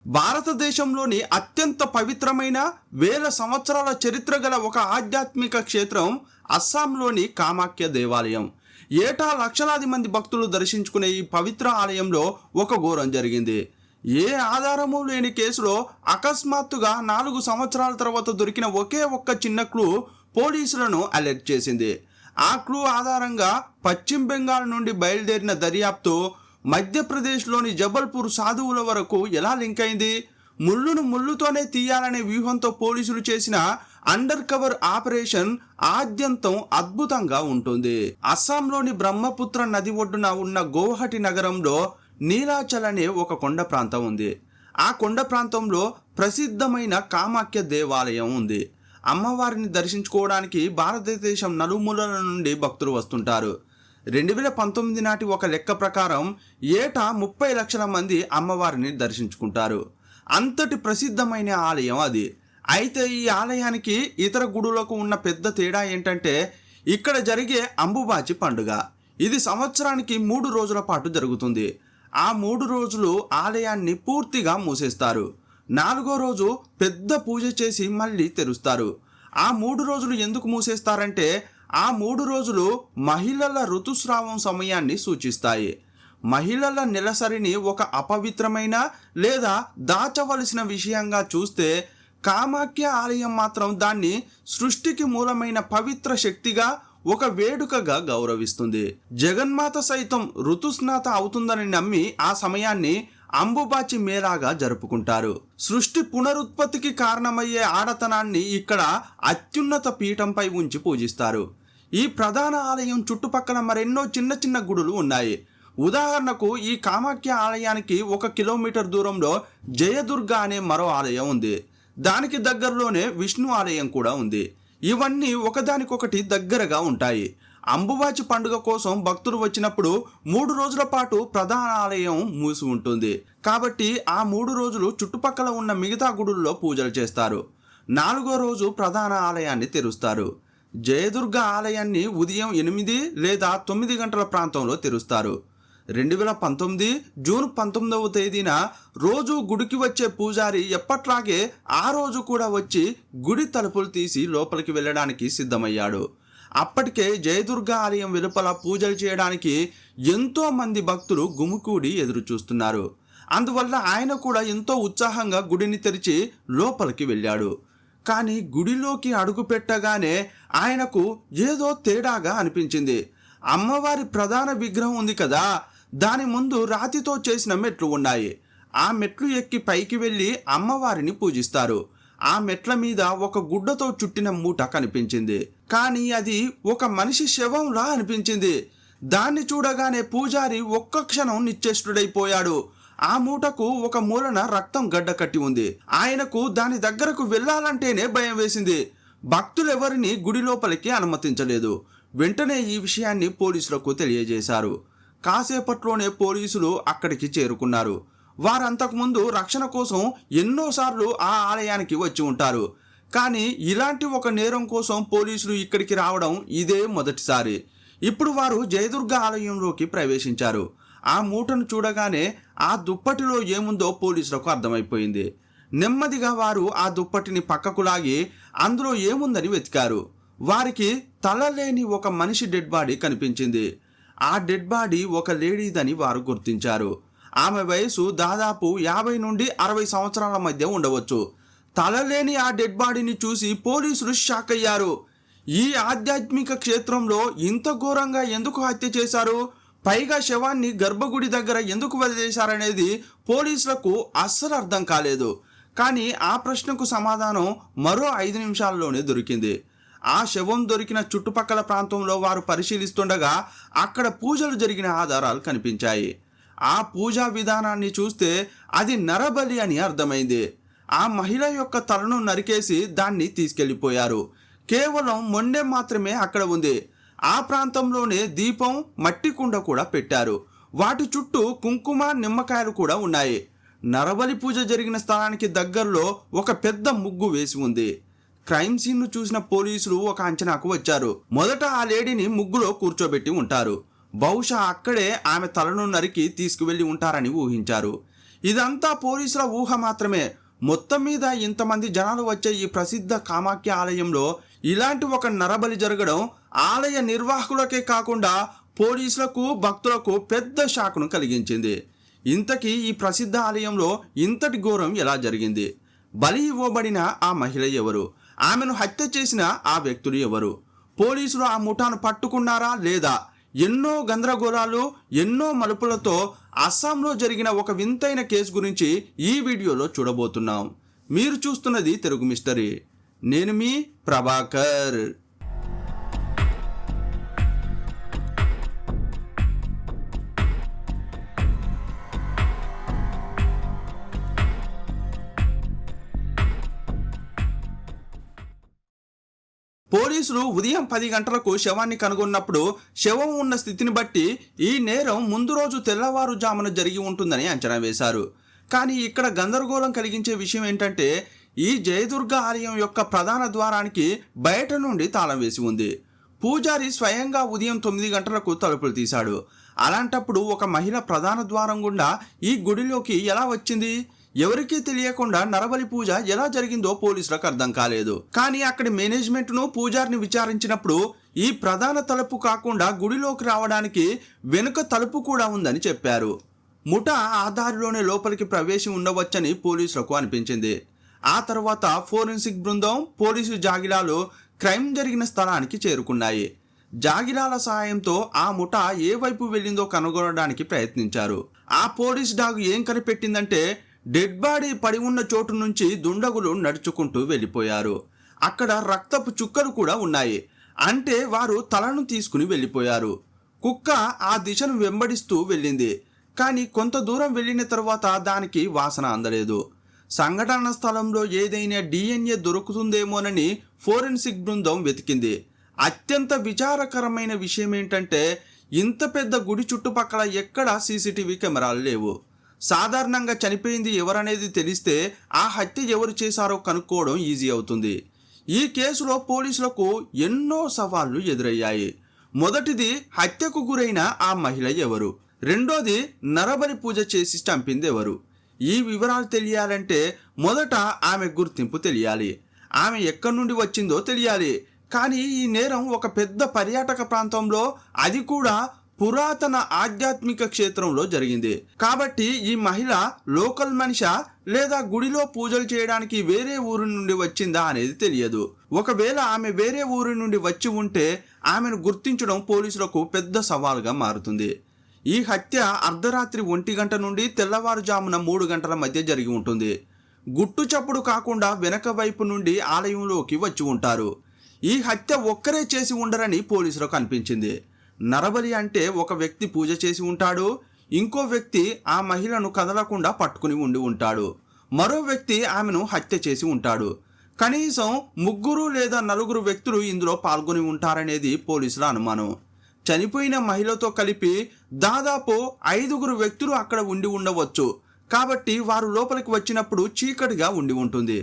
భారతదేశంలోని అత్యంత పవిత్రమైన వేల సంవత్సరాల చరిత్ర గల ఒక ఆధ్యాత్మిక క్షేత్రం అస్సాంలోని కామాఖ్య దేవాలయం. ఏటా లక్షలాది మంది భక్తులు దర్శించుకునే ఈ పవిత్ర ఆలయంలో ఒక ఘోరం జరిగింది. ఏ ఆధారము లేని కేసులో అకస్మాత్తుగా 4 సంవత్సరాల తర్వాత దొరికిన ఒకే ఒక్క చిన్న క్లూ పోలీసులను అలర్ట్ చేసింది. ఆ క్లూ ఆధారంగా పశ్చిమ బెంగాల్ నుండి బయలుదేరిన దర్యాప్తు మధ్యప్రదేశ్లోని జబల్పూర్ సాధువుల వరకు ఎలా లింక్ అయింది? ముళ్ళును ముళ్ళుతోనే తీయాలనే వ్యూహంతో పోలీసులు చేసిన అండర్ కవర్ ఆపరేషన్ ఆద్యంతం అద్భుతంగా ఉంటుంది. అస్సాంలోని బ్రహ్మపుత్ర నది ఒడ్డున ఉన్న గౌహటి నగరంలో నీలాచల్ అనే ఒక కొండ ప్రాంతం ఉంది. ఆ కొండ ప్రాంతంలో ప్రసిద్ధమైన కామాఖ్య దేవాలయం ఉంది. అమ్మవారిని దర్శించుకోవడానికి భారతదేశం నలుమూలల నుండి భక్తులు వస్తుంటారు. 2019 నాటి ఒక లెక్క ప్రకారం ఏటా 30 లక్షల మంది అమ్మవారిని దర్శించుకుంటారు. అంతటి ప్రసిద్ధమైన ఆలయం అది. అయితే ఈ ఆలయానికి ఇతర గుడులకు ఉన్న పెద్ద తేడా ఏంటంటే ఇక్కడ జరిగే అంబుబాచి పండుగ. ఇది సంవత్సరానికి 3 రోజుల పాటు జరుగుతుంది. ఆ 3 రోజులు ఆలయాన్ని పూర్తిగా మూసేస్తారు. 4వ రోజు పెద్ద పూజ చేసి మళ్ళీ తెరుస్తారు. ఆ 3 రోజులు ఎందుకు మూసేస్తారంటే ఆ 3 రోజులు మహిళల ఋతుస్రావం సమయాన్ని సూచిస్తాయి. మహిళల నెలసరిని ఒక అపవిత్రమైన లేదా దాచవలసిన విషయంగా చూస్తే కామాఖ్య ఆలయం మాత్రం దాన్ని సృష్టికి మూలమైన పవిత్ర శక్తిగా ఒక వేడుకగా గౌరవిస్తుంది. జగన్మాత సైతం ఋతుస్నాత అవుతుందని నమ్మి ఆ సమయాన్ని అంబుబాచి మేళాగా జరుపుకుంటారు. సృష్టి పునరుత్పత్తికి కారణమయ్యే ఆడతనాన్ని ఇక్కడ అత్యున్నత పీఠంపై ఉంచి పూజిస్తారు. ఈ ప్రధాన ఆలయం చుట్టుపక్కల మరెన్నో చిన్న చిన్న గుడులు ఉన్నాయి. ఉదాహరణకు ఈ కామాఖ్య ఆలయానికి 1 కిలోమీటర్ దూరంలో జయదుర్గ అనే మరో ఆలయం ఉంది. దానికి దగ్గరలోనే విష్ణు ఆలయం కూడా ఉంది. ఇవన్నీ ఒకదానికొకటి దగ్గరగా ఉంటాయి. అంబుబాచి పండుగ కోసం భక్తులు వచ్చినప్పుడు 3 రోజుల పాటు ప్రధాన ఆలయం మూసి ఉంటుంది. కాబట్టి ఆ 3 రోజులు చుట్టుపక్కల ఉన్న మిగతా గుడుల్లో పూజలు చేస్తారు. 4వ రోజు ప్రధాన ఆలయాన్ని తెరుస్తారు. జయదుర్గ ఆలయాన్ని ఉదయం 8 లేదా 9 గంటల ప్రాంతంలో తెరుస్తారు. 2019 జూన్ 19వ తేదీన రోజు గుడికి వచ్చే పూజారి ఎప్పట్లాగే ఆ రోజు కూడా వచ్చి గుడి తలుపులు తీసి లోపలికి వెళ్ళడానికి సిద్ధమయ్యాడు. అప్పటికే జయదుర్గ ఆలయం వెలుపల పూజలు చేయడానికి ఎంతో మంది భక్తులు గుమికూడి ఎదురు చూస్తున్నారు. అందువల్ల ఆయన కూడా ఎంతో ఉత్సాహంగా గుడిని తెరిచి లోపలికి వెళ్ళాడు. కానీ గుడిలోకి అడుగు పెట్టగానే ఆయనకు ఏదో తేడాగా అనిపించింది. అమ్మవారి ప్రధాన విగ్రహం ఉంది కదా, దాని ముందు రాతితో చేసిన మెట్లు ఉన్నాయి. ఆ మెట్లు ఎక్కి పైకి వెళ్ళి అమ్మవారిని పూజిస్తారు. ఆ మెట్ల మీద ఒక గుడ్డతో చుట్టిన మూట కనిపించింది. కానీ అది ఒక మనిషి శవంలా అనిపించింది. దాన్ని చూడగానే పూజారి ఒక్క క్షణం నిశ్చేష్టుడైపోయాడు. ఆ మూటకు ఒక మూలన రక్తం గడ్డ కట్టి ఉంది. ఆయనకు దాని దగ్గరకు వెళ్ళాలంటేనే భయం వేసింది. భక్తులెవరిని గుడి లోపలికి అనుమతించలేదు. వెంటనే ఈ విషయాన్ని పోలీసులకు తెలియజేశారు. కాసేపట్లోనే పోలీసులు అక్కడికి చేరుకున్నారు. వారంతకుముందు రక్షణ కోసం ఎన్నోసార్లు ఆ ఆలయానికి వచ్చి ఉంటారు. కానీ ఇలాంటి ఒక నేరం కోసం పోలీసులు ఇక్కడికి రావడం ఇదే మొదటిసారి. ఇప్పుడు వారు జయదుర్గ ఆలయంలోకి ప్రవేశించారు. ఆ మూటను చూడగానే ఆ దుప్పటిలో ఏముందో పోలీసులకు అర్థమైపోయింది. నెమ్మదిగా వారు ఆ దుప్పటిని పక్కకు లాగి అందులో ఏముందని వెతికారు. వారికి తల లేని ఒక మనిషి డెడ్ బాడీ కనిపించింది. ఆ డెడ్ బాడీ ఒక లేడీదని వారు గుర్తించారు. ఆమె వయసు దాదాపు 50 నుండి 60 సంవత్సరాల మధ్య ఉండవచ్చు. తలలేని ఆ డెడ్ బాడీని చూసి పోలీసులు షాక్ అయ్యారు. ఈ ఆధ్యాత్మిక క్షేత్రంలో ఇంత ఘోరంగా ఎందుకు హత్య చేశారు, పైగా శవాన్ని గర్భగుడి దగ్గర ఎందుకు వదిలేశారనేది పోలీసులకు అస్సలు అర్థం కాలేదు. కానీ ఆ ప్రశ్నకు సమాధానం మరో 5 నిమిషాల్లోనే దొరికింది. ఆ శవం దొరికిన చుట్టుపక్కల ప్రాంతంలో వారు పరిశీలిస్తుండగా అక్కడ పూజలు జరిగిన ఆధారాలు కనిపించాయి. ఆ పూజా విధానాన్ని చూస్తే అది నరబలి అని అర్థమైంది. ఆ మహిళ యొక్క తలను నరికేసి దాన్ని తీసుకెళ్లిపోయారు. కేవలం మొండెం మాత్రమే అక్కడ ఉంది. ఆ ప్రాంతంలోనే దీపం, మట్టి కుండ కూడా పెట్టారు. వాటి చుట్టూ కుంకుమ, నిమ్మకాయలు కూడా ఉన్నాయి. నరబలి పూజ జరిగిన స్థలానికి దగ్గరలో ఒక పెద్ద ముగ్గు వేసి ఉంది. క్రైమ్ సీన్ను చూసిన పోలీసులు ఒక అంచనాకు వచ్చారు. మొదట ఆ లేడీని ముగ్గులో కూర్చోబెట్టి ఉంటారు. బహుశా అక్కడే ఆమె తలను నరికి తీసుకువెళ్ళి ఉంటారని ఊహించారు. ఇదంతా పోలీసుల ఊహ మాత్రమే. మొత్తం మీద ఇంతమంది జనాలు వచ్చే ఈ ప్రసిద్ధ కామాఖ్య ఆలయంలో ఇలాంటి ఒక నరబలి జరగడం ఆలయ నిర్వాహకులకే కాకుండా పోలీసులకు, భక్తులకు పెద్ద షాక్ను కలిగించింది. ఇంతకీ ఈ ప్రసిద్ధ ఆలయంలో ఇంతటి ఘోరం ఎలా జరిగింది? బలి ఇవ్వబడిన ఆ మహిళ ఎవరు? ఆమెను హత్య చేసిన ఆ వ్యక్తులు ఎవరు? పోలీసులు ఆ ముఠాను పట్టుకున్నారా లేదా? ఎన్నో గందరగోళాలు, ఎన్నో మలుపులతో అస్సాంలో జరిగిన ఒక వింతైన కేసు గురించి ఈ వీడియోలో చూడబోతున్నాం. మీరు చూస్తున్నది తెలుగు మిస్టరీ. నేను మీ ప్రభాకర్. పోలీసులు ఉదయం 10 గంటలకు శవాన్ని కనుగొన్నప్పుడు శవం ఉన్న స్థితిని బట్టి ఈ నేరం ముందు రోజు తెల్లవారుజామున జరిగి ఉంటుందని అంచనా వేశారు. కానీ ఇక్కడ గందరగోళం కలిగించే విషయం ఏంటంటే ఈ జయదుర్గ ఆలయం యొక్క ప్రధాన ద్వారానికి బయట నుండి తాళం వేసి ఉంది. పూజారి స్వయంగా ఉదయం 9 గంటలకు తలుపులు తీశాడు. అలాంటప్పుడు ఒక మహిళ ప్రధాన ద్వారం గుండా ఈ గుడిలోకి ఎలా వచ్చింది? ఎవరికీ తెలియకుండా నరబలి పూజ ఎలా జరిగిందో పోలీసులకు అర్థం కాలేదు. కానీ అక్కడి మేనేజ్మెంట్ను, పూజారిని విచారించినప్పుడు ఈ ప్రధాన తలుపు కాకుండా గుడిలోకి రావడానికి వెనుక తలుపు కూడా ఉందని చెప్పారు. ముఠా ఆ దారిలోనే లోపలికి ప్రవేశం ఉండవచ్చని పోలీసులకు అనిపించింది. ఆ తర్వాత ఫోరెన్సిక్ బృందం, పోలీసు జాగిలాలు క్రైమ్ జరిగిన స్థలానికి చేరుకున్నాయి. జాగిలాల సహాయంతో ఆ ముఠా ఏ వైపు వెళ్ళిందో కనుగొనడానికి ప్రయత్నించారు. ఆ పోలీస్ డాగ్ ఏం కనిపెట్టిందంటే డెడ్ బాడీ పడి ఉన్న చోటు నుంచి దుండగులు నడుచుకుంటూ వెళ్ళిపోయారు. అక్కడ రక్తపు చుక్కలు కూడా ఉన్నాయి. అంటే వారు తలను తీసుకుని వెళ్ళిపోయారు. కుక్క ఆ దిశను వెంబడిస్తూ వెళ్ళింది. కానీ కొంత దూరం వెళ్ళిన తర్వాత దానికి వాసన అందలేదు. సంఘటన స్థలంలో ఏదైనా DNA దొరుకుతుందేమోనని ఫోరెన్సిక్ బృందం వెతికింది. అత్యంత విచారకరమైన విషయం ఏంటంటే ఇంత పెద్ద గుడి చుట్టుపక్కల ఎక్కడా CCTV కెమెరాలు లేవు. సాధారణంగా చనిపోయింది ఎవరనేది తెలిస్తే ఆ హత్య ఎవరు చేశారో కనుక్కోవడం ఈజీ అవుతుంది. ఈ కేసులో పోలీసులకు ఎన్నో సవాళ్లు ఎదురయ్యాయి. మొదటిది, హత్యకు గురైన ఆ మహిళ ఎవరు? రెండోది, నరబలి పూజ చేసి చంపింది ఎవరు? ఈ వివరాలు తెలియాలంటే మొదట ఆమె గుర్తింపు తెలియాలి. ఆమె ఎక్కడి నుండి వచ్చిందో తెలియాలి. కానీ ఈ నేరం ఒక పెద్ద పర్యాటక ప్రాంతంలో, అది కూడా పురాతన ఆధ్యాత్మిక క్షేత్రంలో జరిగింది. కాబట్టి ఈ మహిళ లోకల్ మనిషా లేదా గుడిలో పూజలు చేయడానికి వేరే ఊరి నుండి వచ్చిందా అనేది తెలియదు. ఒకవేళ ఆమె వేరే ఊరి నుండి వచ్చి ఉంటే ఆమెను గుర్తించడం పోలీసులకు పెద్ద సవాలుగా మారుతుంది. ఈ హత్య అర్ధరాత్రి 1 గంట నుండి తెల్లవారుజామున 3 గంటల మధ్య జరిగి ఉంటుంది. గుట్టు చప్పుడు కాకుండా వెనక వైపు నుండి ఆలయంలోకి వచ్చి ఉంటారు. ఈ హత్య ఒక్కరే చేసి ఉండరని పోలీసులకు అనిపించింది. నరబలి అంటే ఒక వ్యక్తి పూజ చేసి ఉంటాడు, ఇంకో వ్యక్తి ఆ మహిళను కదలకుండా పట్టుకుని ఉండి ఉంటాడు, మరో వ్యక్తి ఆమెను హత్య చేసి ఉంటాడు. కనీసం 3 లేదా 4 వ్యక్తులు ఇందులో పాల్గొని ఉంటారనేది పోలీసుల అనుమానం. చనిపోయిన మహిళతో కలిపి దాదాపు 5 వ్యక్తులు అక్కడ ఉండి ఉండవచ్చు. కాబట్టి వారు లోపలికి వచ్చినప్పుడు చీకటిగా ఉండి ఉంటుంది.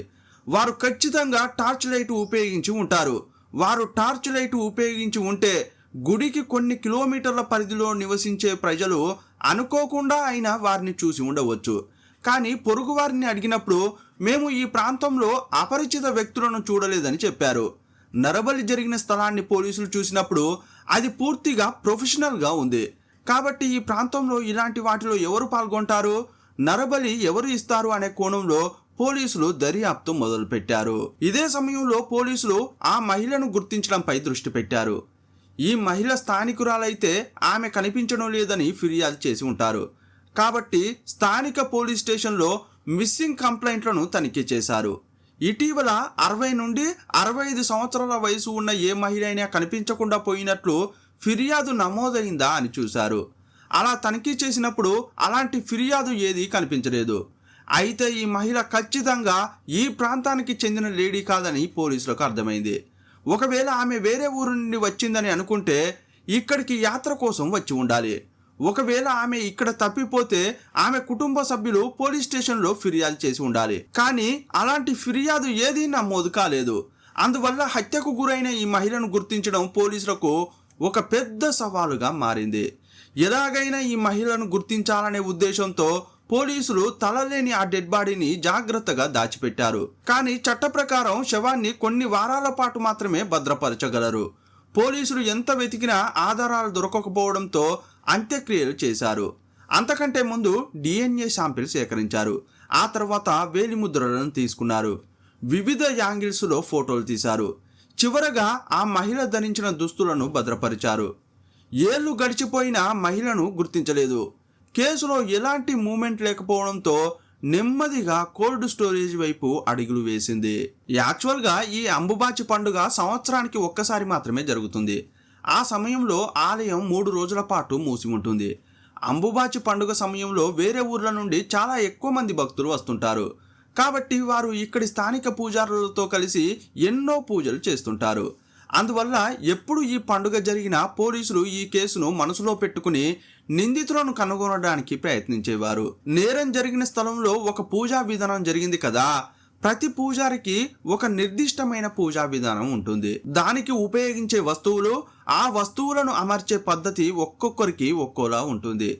వారు ఖచ్చితంగా టార్చ్ లైట్ ఉపయోగించి ఉంటారు. వారు టార్చ్ లైట్ ఉపయోగించి ఉంటే గుడికి కొన్ని కిలోమీటర్ల పరిధిలో నివసించే ప్రజలు అనుకోకుండా అయినా వారిని చూసి ఉండవచ్చు. కానీ పొరుగు వారిని అడిగినప్పుడు మేము ఈ ప్రాంతంలో అపరిచిత వ్యక్తులను చూడలేదని చెప్పారు. నరబలి జరిగిన స్థలాన్ని పోలీసులు చూసినప్పుడు అది పూర్తిగా ప్రొఫెషనల్గా ఉంది. కాబట్టి ఈ ప్రాంతంలో ఇలాంటి వాటిలో ఎవరు పాల్గొంటారు, నరబలి ఎవరు ఇస్తారు అనే కోణంలో పోలీసులు దర్యాప్తు మొదలుపెట్టారు. ఇదే సమయంలో పోలీసులు ఆ మహిళను గుర్తించడంపై దృష్టి పెట్టారు. ఈ మహిళ స్థానికురాలైతే ఆమె కనిపించడం లేదని ఫిర్యాదు చేసి ఉంటారు. కాబట్టి స్థానిక పోలీస్ స్టేషన్లో మిస్సింగ్ కంప్లైంట్లను తనిఖీ చేశారు. ఇటీవల 60 నుండి 65 సంవత్సరాల వయసు ఉన్న ఏ మహిళ అయినా కనిపించకుండా పోయినట్లు ఫిర్యాదు నమోదైందా అని చూశారు. అలా తనిఖీ చేసినప్పుడు అలాంటి ఫిర్యాదు ఏదీ కనిపించలేదు. అయితే ఈ మహిళ ఖచ్చితంగా ఈ ప్రాంతానికి చెందిన లేడీ కాదని పోలీసులకు అర్థమైంది. ఒకవేళ ఆమె వేరే ఊరు నుండి వచ్చిందని అనుకుంటే ఇక్కడికి యాత్ర కోసం వచ్చి ఉండాలి. ఒకవేళ ఆమె ఇక్కడ తప్పిపోతే ఆమె కుటుంబ సభ్యులు పోలీస్ స్టేషన్లో ఫిర్యాదు చేసి ఉండాలి. కానీ అలాంటి ఫిర్యాదు ఏదీ నమోదు కాలేదు. అందువల్ల హత్యకు గురైన ఈ మహిళను గుర్తించడం పోలీసులకు ఒక పెద్ద సవాలుగా మారింది. ఎలాగైనా ఈ మహిళను గుర్తించాలనే ఉద్దేశంతో పోలీసులు తలలేని ఆ డెడ్ బాడీని జాగ్రత్తగా దాచిపెట్టారు. కానీ చట్ట ప్రకారం శవాన్ని కొన్ని వారాల పాటు మాత్రమే భద్రపరచగలరు. పోలీసులు ఎంత వెతికినా ఆధారాలు దొరకకపోవడంతో అంత్యక్రియలు చేశారు. అంతకంటే ముందు DNA శాంపిల్ సేకరించారు. ఆ తర్వాత వేలిముద్రలను తీసుకున్నారు. వివిధ యాంగిల్స్లో ఫోటోలు తీశారు. చివరగా ఆ మహిళ ధరించిన దుస్తులను భద్రపరిచారు. ఏళ్లు గడిచిపోయినా మహిళను గుర్తించలేదు. కేసులో ఎలాంటి మూమెంట్ లేకపోవడంతో నెమ్మదిగా కోల్డ్ స్టోరేజ్ వైపు అడుగులు వేసింది. యాక్చువల్గా ఈ అంబుబాచి పండుగ సంవత్సరానికి ఒక్కసారి మాత్రమే జరుగుతుంది. ఆ సమయంలో ఆలయం 3 రోజుల పాటు మూసి ఉంటుంది. అంబుబాచి పండుగ సమయంలో వేరే ఊర్ల నుండి చాలా ఎక్కువ మంది భక్తులు వస్తుంటారు. కాబట్టి వారు ఇక్కడి స్థానిక పూజారులతో కలిసి ఎన్నో పూజలు చేస్తుంటారు. అందువల్ల ఎప్పుడు ఈ పండుగ జరిగినా పోలీసులు ఈ కేసును మనసులో పెట్టుకుని నిందితులను కనుగొనడానికి ప్రయత్నించేవారు. నేరం జరిగిన స్థలంలో ఒక పూజా విధానం జరిగింది కదా, ప్రతి పూజారికి ఒక నిర్దిష్టమైన పూజా విధానం ఉంటుంది. దానికి ఉపయోగించే వస్తువులు, ఆ వస్తువులను అమర్చే పద్ధతి ఒక్కొక్కరికి ఒక్కోలా ఉంటుంది.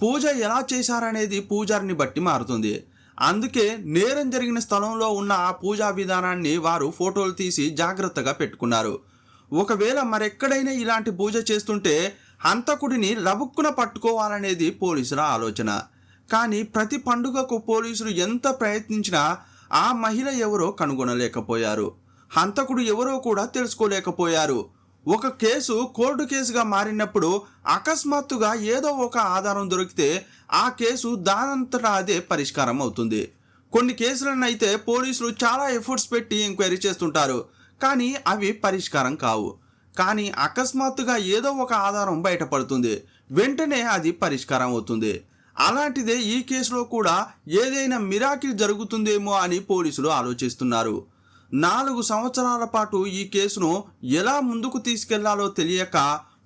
పూజ ఎలా చేశారనేది పూజారిని బట్టి మారుతుంది. అందుకే నేరం జరిగిన స్థలంలో ఉన్న ఆ పూజా విధానాన్ని వారు ఫోటోలు తీసి జాగ్రత్తగా పెట్టుకున్నారు. ఒకవేళ మరెక్కడైనా ఇలాంటి పూజ చేస్తుంటే హంతకుడిని లబుక్కున పట్టుకోవాలనేది పోలీసుల ఆలోచన. కానీ ప్రతి పండుగకు పోలీసులు ఎంత ప్రయత్నించినా ఆ మహిళ ఎవరో కనుగొనలేకపోయారు. హంతకుడు ఎవరో కూడా తెలుసుకోలేకపోయారు. ఒక కేసు కోర్టు కేసుగా మారినప్పుడు అకస్మాత్తుగా ఏదో ఒక ఆధారం దొరికితే ఆ కేసు దానంతటా అదే పరిష్కారం అవుతుంది. కొన్ని కేసులను అయితే పోలీసులు చాలా ఎఫర్ట్స్ పెట్టి ఎంక్వైరీ చేస్తుంటారు, కానీ అవి పరిష్కారం కావు. కానీ అకస్మాత్తుగా ఏదో ఒక ఆధారం బయటపడుతుంది, వెంటనే అది పరిష్కారం అవుతుంది. అలాంటిదే ఈ కేసులో కూడా ఏదైనా మిరాకిల్ జరుగుతుందేమో అని పోలీసులు ఆలోచిస్తున్నారు. 4 సంవత్సరాల పాటు ఈ కేసును ఎలా ముందుకు తీసుకెళ్లాలో తెలియక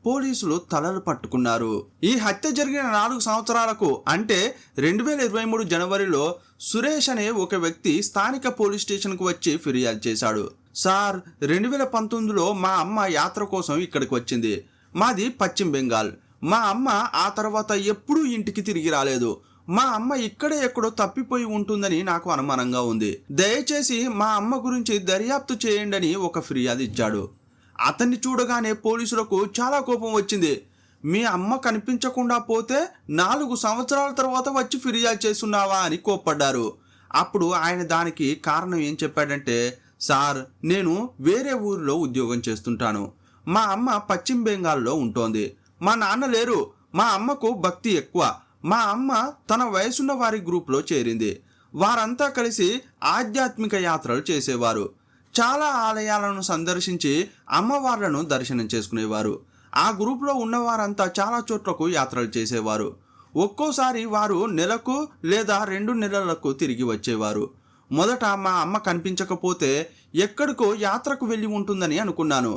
పోలీసులు తలలు పట్టుకున్నారు. ఈ హత్య జరిగిన 4 సంవత్సరాలకు అంటే 2023 జనవరిలో సురేష్ అనే ఒక వ్యక్తి స్థానిక పోలీస్ స్టేషన్కు వచ్చి ఫిర్యాదు చేశాడు. సార్, 2019లో మా అమ్మ యాత్ర కోసం ఇక్కడికి వచ్చింది. మాది పశ్చిమ బెంగాల్. మా అమ్మ ఆ తర్వాత ఎప్పుడూ ఇంటికి తిరిగి రాలేదు. మా అమ్మ ఇక్కడే ఎక్కడో తప్పిపోయి ఉంటుందని నాకు అనుమానంగా ఉంది. దయచేసి మా అమ్మ గురించి దర్యాప్తు చేయండి అని ఒక ఫిర్యాదు ఇచ్చాడు. అతన్ని చూడగానే పోలీసులకు చాలా కోపం వచ్చింది. మీ అమ్మ కనిపించకుండా పోతే 4 సంవత్సరాల తర్వాత వచ్చి ఫిర్యాదు చేస్తున్నావా అని కోప్పడ్డారు. అప్పుడు ఆయన దానికి కారణం ఏం చెప్పాడంటే, సార్, నేను వేరే ఊరిలో ఉద్యోగం చేస్తుంటాను. మా అమ్మ పశ్చిమ బెంగాల్లో ఉంటోంది. మా నాన్న లేరు. మా అమ్మకు భక్తి ఎక్కువ. మా అమ్మ తన వయసున్న వారి గ్రూప్లో చేరింది. వారంతా కలిసి ఆధ్యాత్మిక యాత్రలు చేసేవారు. చాలా ఆలయాలను సందర్శించి అమ్మవార్లను దర్శనం చేసుకునేవారు. ఆ గ్రూప్లో ఉన్నవారంతా చాలా చోట్లకు యాత్రలు చేసేవారు. ఒక్కోసారి వారు నెలకు లేదా 2 నెలలకు తిరిగి వచ్చేవారు. మొదట మా అమ్మ కనిపించకపోతే ఎక్కడికో యాత్రకు వెళ్ళి ఉంటుందని అనుకున్నాను.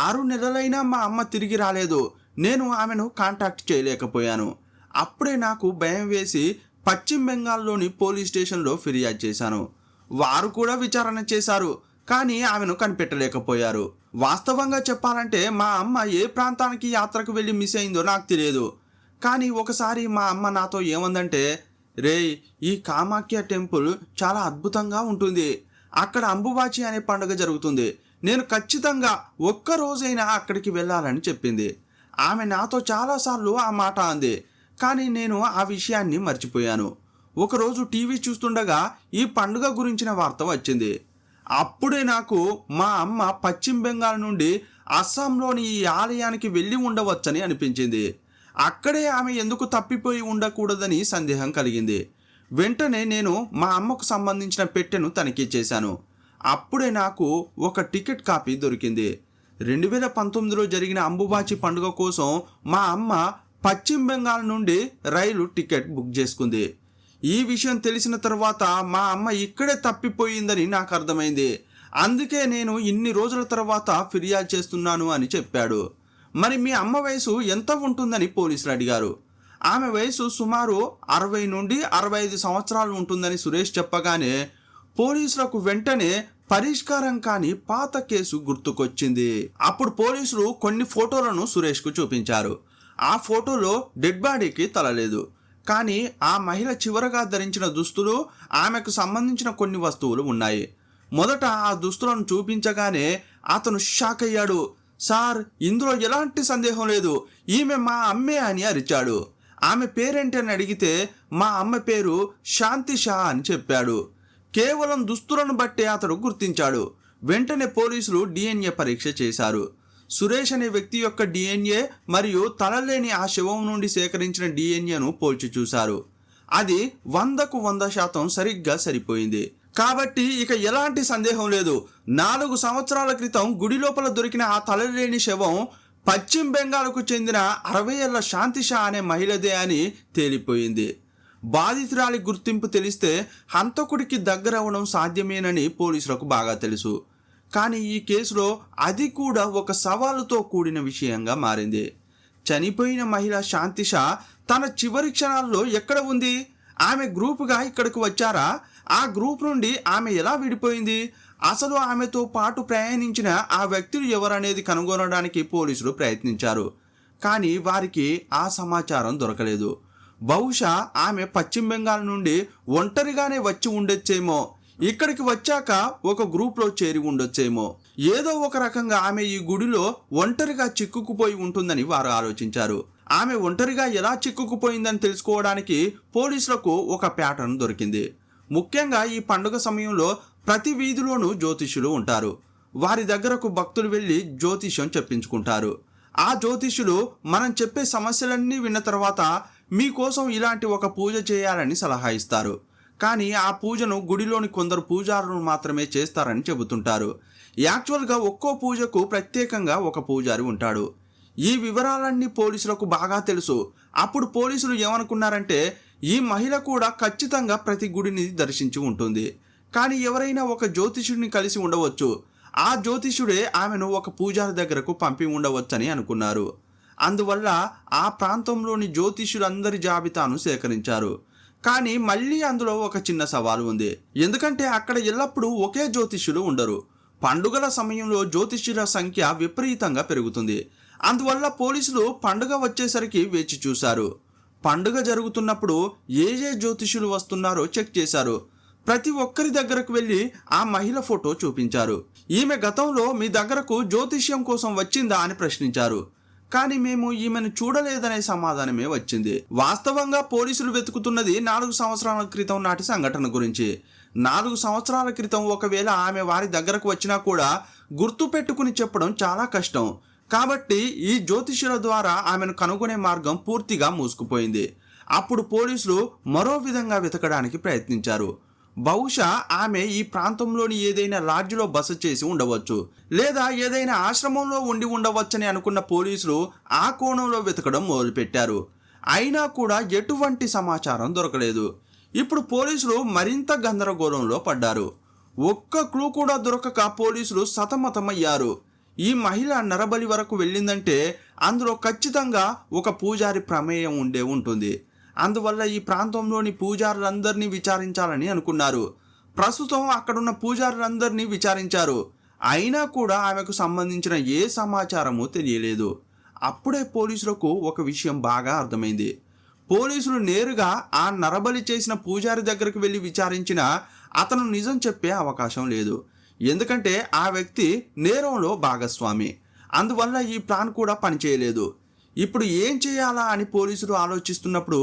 6 నెలలైనా మా అమ్మ తిరిగి రాలేదు. నేను ఆమెను కాంటాక్ట్ చేయలేకపోయాను. అప్పుడే నాకు భయం వేసి పశ్చిమ బెంగాల్లోని పోలీస్ స్టేషన్లో ఫిర్యాదు చేశాను. వారు కూడా విచారణ చేశారు, కానీ ఆమెను కనిపెట్టలేకపోయారు. వాస్తవంగా చెప్పాలంటే మా అమ్మ ఏ ప్రాంతానికి యాత్రకు వెళ్ళి మిస్ అయిందో నాకు తెలియదు. కానీ ఒకసారి మా అమ్మ నాతో ఏమందంటే, రేయ్, ఈ కామాఖ్య టెంపుల్ చాలా అద్భుతంగా ఉంటుంది. అక్కడ అంబుబాచి అనే పండుగ జరుగుతుంది. నేను ఖచ్చితంగా ఒక్కరోజైనా అక్కడికి వెళ్ళాలని చెప్పింది. ఆమె నాతో చాలాసార్లు ఆ మాట అంది, కానీ నేను ఆ విషయాన్ని మర్చిపోయాను. ఒకరోజు టీవీ చూస్తుండగా ఈ పండుగ గురించిన వార్త వచ్చింది. అప్పుడే నాకు మా అమ్మ పశ్చిమ బెంగాల్ నుండి అస్సాంలోని ఈ ఆలయానికి వెళ్ళి ఉండవచ్చని అనిపించింది. అక్కడే ఆమె ఎందుకు తప్పిపోయి ఉండకూడదని సందేహం కలిగింది. వెంటనే నేను మా అమ్మకు సంబంధించిన పెట్టెను తనిఖీ చేశాను. అప్పుడే నాకు ఒక టికెట్ కాపీ దొరికింది. 2019లో జరిగిన అంబుబాచి పండుగ కోసం మా అమ్మ పశ్చిమ బెంగాల్ నుండి రైలు టికెట్ బుక్ చేసుకుంది. ఈ విషయం తెలిసిన తర్వాత మా అమ్మ ఇక్కడే తప్పిపోయిందని నాకు అర్థమైంది. అందుకే నేను ఇన్ని రోజుల తర్వాత ఫిర్యాదు చేస్తున్నాను అని చెప్పాడు. మరి మీ అమ్మ వయసు ఎంత ఉంటుందని పోలీసులు అడిగారు. ఆమె వయసు సుమారు 60 నుండి 65 సంవత్సరాలు ఉంటుందని సురేష్ చెప్పగానే పోలీసులకు వెంటనే పరిష్కారం కాని పాత కేసు గుర్తుకొచ్చింది. అప్పుడు పోలీసులు కొన్ని ఫోటోలను సురేష్కు చూపించారు. ఆ ఫోటోలో డెడ్ బాడీకి తల లేదు, కానీ ఆ మహిళ చివరగా ధరించిన దుస్తులు, ఆమెకు సంబంధించిన కొన్ని వస్తువులు ఉన్నాయి. మొదట ఆ దుస్తులను చూపించగానే అతను షాక్ అయ్యాడు. సార్, ఇందులో ఎలాంటి సందేహం లేదు, ఈమె మా అమ్మే అని అరిచాడు. ఆమె పేరేంటి అని అడిగితే మా అమ్మ పేరు శాంతి షా అని చెప్పాడు. కేవలం దుస్తులను బట్టే అతడు గుర్తించాడు. వెంటనే పోలీసులు DNA పరీక్ష చేశారు. సురేష్ అనే వ్యక్తి యొక్క DNA మరియు తలలేని ఆ శవం నుండి సేకరించిన DNAను పోల్చి చూశారు. అది 100కు 100% సరిగ్గా సరిపోయింది. కాబట్టి ఇక ఎలాంటి సందేహం లేదు, 4 సంవత్సరాల క్రితం గుడి లోపల దొరికిన ఆ తలలేని శవం పశ్చిమ బెంగాల్కు చెందిన 60 ఏళ్ల శాంతి షా అనే మహిళదే అని తేలిపోయింది. బాధితురాలి గుర్తింపు తెలిస్తే హంతకుడికి దగ్గరవడం సాధ్యమేనని పోలీసులకు బాగా తెలుసు. కానీ ఈ కేసులో అది కూడా ఒక సవాలుతో కూడిన విషయంగా మారింది. చనిపోయిన మహిళ శాంతి షా తన చివరి క్షణాల్లో ఎక్కడ ఉంది? ఆమె గ్రూపుగా ఇక్కడికి వచ్చారా? ఆ గ్రూప్ నుండి ఆమె ఎలా విడిపోయింది? అసలు ఆమెతో పాటు ప్రయాణించిన ఆ వ్యక్తులు ఎవరనేది కనుగొనడానికి పోలీసులు ప్రయత్నించారు. కానీ వారికి ఆ సమాచారం దొరకలేదు. బహుశా ఆమె పశ్చిమ బెంగాల్ నుండి ఒంటరిగానే వచ్చి ఉండొచ్చేమో, ఇక్కడికి వచ్చాక ఒక గ్రూప్లో చేరి ఉండొచ్చేమో. ఏదో ఒక రకంగా ఆమె ఈ గుడిలో ఒంటరిగా చిక్కుకుపోయి ఉంటుందని వారు ఆలోచించారు. ఆమె ఒంటరిగా ఎలా చిక్కుకుపోయిందని తెలుసుకోవడానికి పోలీసులకు ఒక ప్యాటర్న్ దొరికింది. ముఖ్యంగా ఈ పండుగ సమయంలో ప్రతి వీధిలోనూ జ్యోతిష్యులు ఉంటారు. వారి దగ్గరకు భక్తులు వెళ్ళి జ్యోతిష్యం చెప్పించుకుంటారు. ఆ జ్యోతిష్యులు మనం చెప్పే సమస్యలన్నీ విన్న తర్వాత మీకోసం ఇలాంటి ఒక పూజ చేయాలని సలహా ఇస్తారు. కానీ ఆ పూజను గుడిలోని కొందరు పూజారులు మాత్రమే చేస్తారని చెబుతుంటారు. యాక్చువల్గా ఒక్కో పూజకు ప్రత్యేకంగా ఒక పూజారి ఉంటాడు. ఈ వివరాలన్నీ పోలీసులకు బాగా తెలుసు. అప్పుడు పోలీసులు ఏమనుకున్నారంటే ఈ మహిళ కూడా ఖచ్చితంగా ప్రతి గుడిని దర్శించి ఉంటుంది. కానీ ఎవరైనా ఒక జ్యోతిష్యుడిని కలిసి ఉండవచ్చు. ఆ జ్యోతిష్యుడే ఆమెను ఒక పూజారి దగ్గరకు పంపి ఉండవచ్చని అనుకున్నారు. అందువల్ల ఆ ప్రాంతంలోని జ్యోతిష్యులందరి జాబితాను సేకరించారు. కానీ మళ్ళీ అందులో ఒక చిన్న సవాలు ఉంది. ఎందుకంటే అక్కడ ఎల్లప్పుడూ ఒకే జ్యోతిష్యులు ఉండరు. పండుగల సమయంలో జ్యోతిష్యుల సంఖ్య విపరీతంగా పెరుగుతుంది. అందువల్ల పోలీసులు పండుగ వచ్చేసరికి వేచి చూశారు. పండుగ జరుగుతున్నప్పుడు ఏ జ్యోతిష్యులు వస్తున్నారో చెక్ చేశారు. ప్రతి ఒక్కరి దగ్గరకు వెళ్ళి ఆ మహిళ ఫోటో చూపించారు. ఈమె గతంలో మీ దగ్గరకు జ్యోతిష్యం కోసం వచ్చిందా అని ప్రశ్నించారు. కానీ మేము ఈమెను చూడలేదనే సమాధానమే వచ్చింది. వాస్తవంగా పోలీసులు వెతుకుతున్నది 4 సంవత్సరాల క్రితం నాటి సంఘటన గురించి. 4 సంవత్సరాల క్రితం ఒకవేళ ఆమె వారి దగ్గరకు వచ్చినా కూడా గుర్తు పెట్టుకుని చెప్పడం చాలా కష్టం. కాబట్టి ఈ జ్యోతిష్యుల ద్వారా ఆమెను కనుగొనే మార్గం పూర్తిగా మూసుకుపోయింది. అప్పుడు పోలీసులు మరో విధంగా వెతకడానికి ప్రయత్నించారు. బహుశా ఆమె ఈ ప్రాంతంలోని ఏదైనా లాడ్జిలో బస చేసి ఉండవచ్చు, లేదా ఏదైనా ఆశ్రమంలో ఉండి ఉండవచ్చని అనుకున్న పోలీసులు ఆ కోణంలో వెతకడం మొదలుపెట్టారు. అయినా కూడా ఎటువంటి సమాచారం దొరకలేదు. ఇప్పుడు పోలీసులు మరింత గందరగోళంలో పడ్డారు. ఒక్క క్లూ కూడా దొరకక పోలీసులు సతమతమయ్యారు. ఈ మహిళ నరబలి వరకు వెళ్ళిందంటే అందులో ఖచ్చితంగా ఒక పూజారి ప్రమేయం ఉండే ఉంటుంది. అందువల్ల ఈ ప్రాంతంలోని పూజారులందరినీ విచారించాలని అనుకున్నారు. ప్రస్తుతం అక్కడున్న పూజారులందరినీ విచారించారు. అయినా కూడా ఆమెకు సంబంధించిన ఏ సమాచారము తెలియలేదు. అప్పుడే పోలీసులకు ఒక విషయం బాగా అర్థమైంది. పోలీసులు నేరుగా ఆ నరబలి చేసిన పూజారి దగ్గరకు వెళ్ళి విచారించినా అతను నిజం చెప్పే అవకాశం లేదు. ఎందుకంటే ఆ వ్యక్తి నేరంలో భాగస్వామి. అందువల్ల ఈ ప్లాన్ కూడా పనిచేయలేదు. ఇప్పుడు ఏం చేయాలా అని పోలీసులు ఆలోచిస్తున్నప్పుడు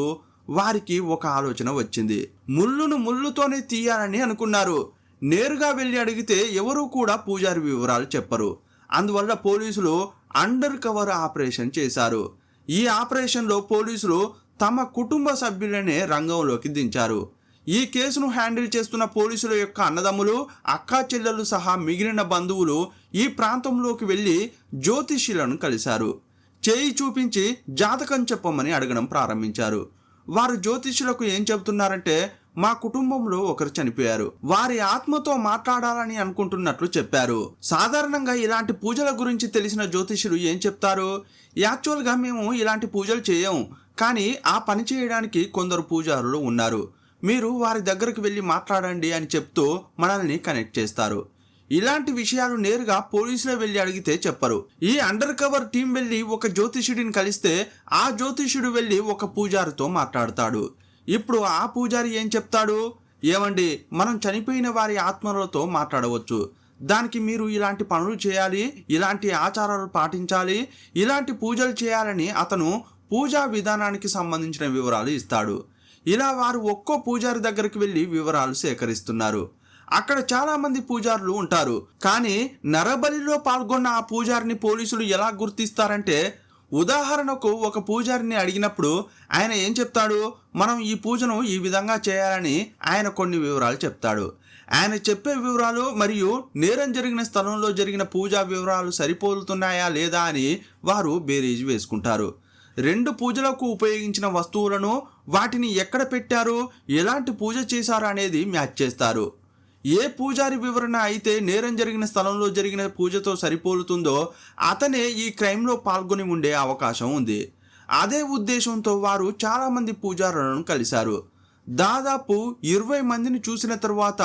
వారికి ఒక ఆలోచన వచ్చింది. ముళ్ళును ముళ్ళుతోనే తీయాలని అనుకున్నారు. నేరుగా వెళ్ళి అడిగితే ఎవరూ కూడా పూజారి వివరాలు చెప్పరు. అందువల్ల పోలీసులు అండర్ కవర్ ఆపరేషన్ చేశారు. ఈ ఆపరేషన్లో పోలీసులు తమ కుటుంబ సభ్యులనే రంగంలోకి దించారు. ఈ కేసును హ్యాండిల్ చేస్తున్న పోలీసుల యొక్క అన్నదమ్ములు, అక్కా చెల్లెలు సహా మిగిలిన బంధువులు ఈ ప్రాంతంలోకి వెళ్ళి జ్యోతిష్యులను కలిశారు. చేయి చూపించి జాతకం చెప్పమని అడగడం ప్రారంభించారు. వారు జ్యోతిష్యులకు ఏం చెబుతున్నారంటే మా కుటుంబంలో ఒకరు చనిపోయారు, వారి ఆత్మతో మాట్లాడాలని అనుకుంటున్నట్లు చెప్పారు. సాధారణంగా ఇలాంటి పూజల గురించి తెలిసిన జ్యోతిష్యులు ఏం చెప్తారు? యాక్చువల్గా మేము ఇలాంటి పూజలు చేయము, కానీ ఆ పని చేయడానికి కొందరు పూజారులు ఉన్నారు, మీరు వారి దగ్గరకు వెళ్ళి మాట్లాడండి అని చెప్తూ మనల్ని కనెక్ట్ చేస్తారు. ఇలాంటి విషయాలు నేరుగా పోలీసులే వెళ్ళి అడిగితే చెప్పరు. ఈ అండర్ కవర్ టీం వెళ్ళి ఒక జ్యోతిష్యుడిని కలిస్తే ఆ జ్యోతిష్యుడు వెళ్ళి ఒక పూజారితో మాట్లాడతాడు. ఇప్పుడు ఆ పూజారి ఏం చెప్తాడు? ఏమండి, మనం చనిపోయిన వారి ఆత్మలతో మాట్లాడవచ్చు, దానికి మీరు ఇలాంటి పనులు చేయాలి, ఇలాంటి ఆచారాలు పాటించాలి, ఇలాంటి పూజలు చేయాలని అతను పూజా విధానానికి సంబంధించిన వివరాలు ఇస్తాడు. ఇలా వారు ఒక్కో పూజారి దగ్గరికి వెళ్ళి వివరాలు సేకరిస్తున్నారు. అక్కడ చాలా మంది పూజారులు ఉంటారు. కానీ నరబలిలో పాల్గొన్న ఆ పూజారిని పోలీసులు ఎలా గుర్తిస్తారంటే, ఉదాహరణకు ఒక పూజారిని అడిగినప్పుడు ఆయన ఏం చెప్తాడు? మనం ఈ పూజను ఈ విధంగా చేయాలని ఆయన కొన్ని వివరాలు చెప్తాడు. ఆయన చెప్పే వివరాలు మరియు నేరం జరిగిన స్థలంలో జరిగిన పూజా వివరాలు సరిపోలుతున్నాయా లేదా అని వారు బేరీజు వేసుకుంటారు. రెండు పూజలకు ఉపయోగించిన వస్తువులను, వాటిని ఎక్కడ పెట్టారు, ఎలాంటి పూజ చేశారు అనేది మ్యాచ్ చేస్తారు. ఏ పూజారి వివరణ అయితే నేరం జరిగిన స్థలంలో జరిగిన పూజతో సరిపోలుతుందో అతనే ఈ క్రైమ్లో పాల్గొని ఉండే అవకాశం ఉంది. అదే ఉద్దేశంతో వారు చాలామంది పూజారులను కలిశారు. దాదాపు 20 మందిని చూసిన తరువాత